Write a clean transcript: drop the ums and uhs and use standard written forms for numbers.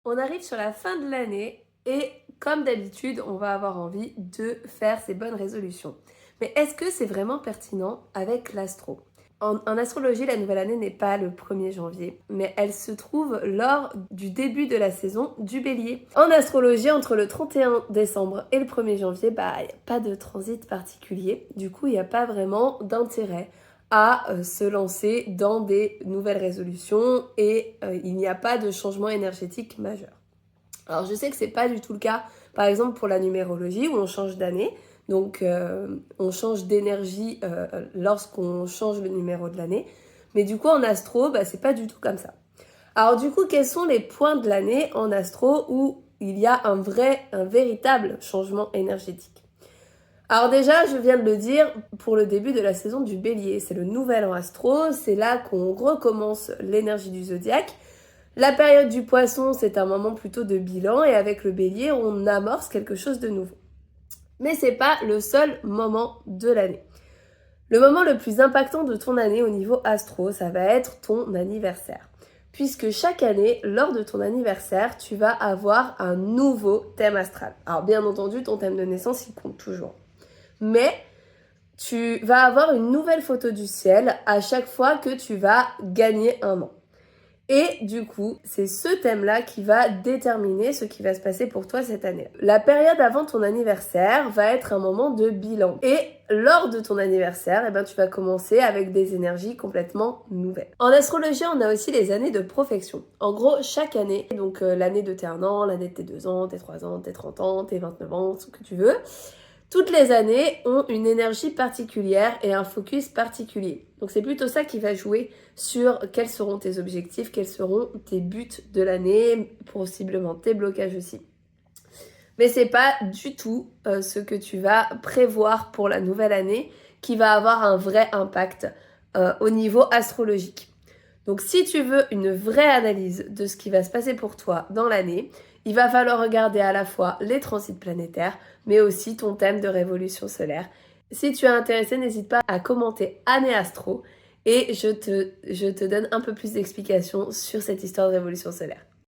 On arrive sur la fin de l'année et comme d'habitude, on va avoir envie de faire ces bonnes résolutions. Mais est-ce que c'est vraiment pertinent avec l'astro? En astrologie, la nouvelle année n'est pas le 1er janvier, mais elle se trouve lors du début de la saison du bélier. En astrologie, entre le 31 décembre et le 1er janvier, il n'y a pas de transit particulier. Du coup, il n'y a pas vraiment d'intérêt à se lancer dans des nouvelles résolutions et il n'y a pas de changement énergétique majeur. Alors je sais que c'est pas du tout le cas, par exemple pour la numérologie où on change d'année, donc on change d'énergie lorsqu'on change le numéro de l'année, mais du coup en astro, c'est pas du tout comme ça. Alors du coup, quels sont les points de l'année en astro où il y a un véritable changement énergétique? Alors déjà, je viens de le dire, pour le début de la saison du bélier, c'est le nouvel an astro, c'est là qu'on recommence l'énergie du zodiaque. La période du poisson, c'est un moment plutôt de bilan et avec le bélier, on amorce quelque chose de nouveau. Mais c'est pas le seul moment de l'année. Le moment le plus impactant de ton année au niveau astro, ça va être ton anniversaire. Puisque chaque année, lors de ton anniversaire, tu vas avoir un nouveau thème astral. Alors bien entendu, ton thème de naissance, il compte toujours. Mais tu vas avoir une nouvelle photo du ciel à chaque fois que tu vas gagner un an. Et du coup, c'est ce thème-là qui va déterminer ce qui va se passer pour toi cette année. La période avant ton anniversaire va être un moment de bilan. Et lors de ton anniversaire, tu vas commencer avec des énergies complètement nouvelles. En astrologie, on a aussi les années de profection. En gros, chaque année, donc l'année de tes 1 an, l'année de tes 2 ans, tes 3 ans, tes 30 ans, tes 29 ans, ce que tu veux, toutes les années ont une énergie particulière et un focus particulier. Donc c'est plutôt ça qui va jouer sur quels seront tes objectifs, quels seront tes buts de l'année, possiblement tes blocages aussi. Mais c'est pas du tout ce que tu vas prévoir pour la nouvelle année qui va avoir un vrai impact au niveau astrologique. Donc si tu veux une vraie analyse de ce qui va se passer pour toi dans l'année, il va falloir regarder à la fois les transits planétaires, mais aussi ton thème de révolution solaire. Si tu es intéressé, n'hésite pas à commenter Année Astro et je te donne un peu plus d'explications sur cette histoire de révolution solaire.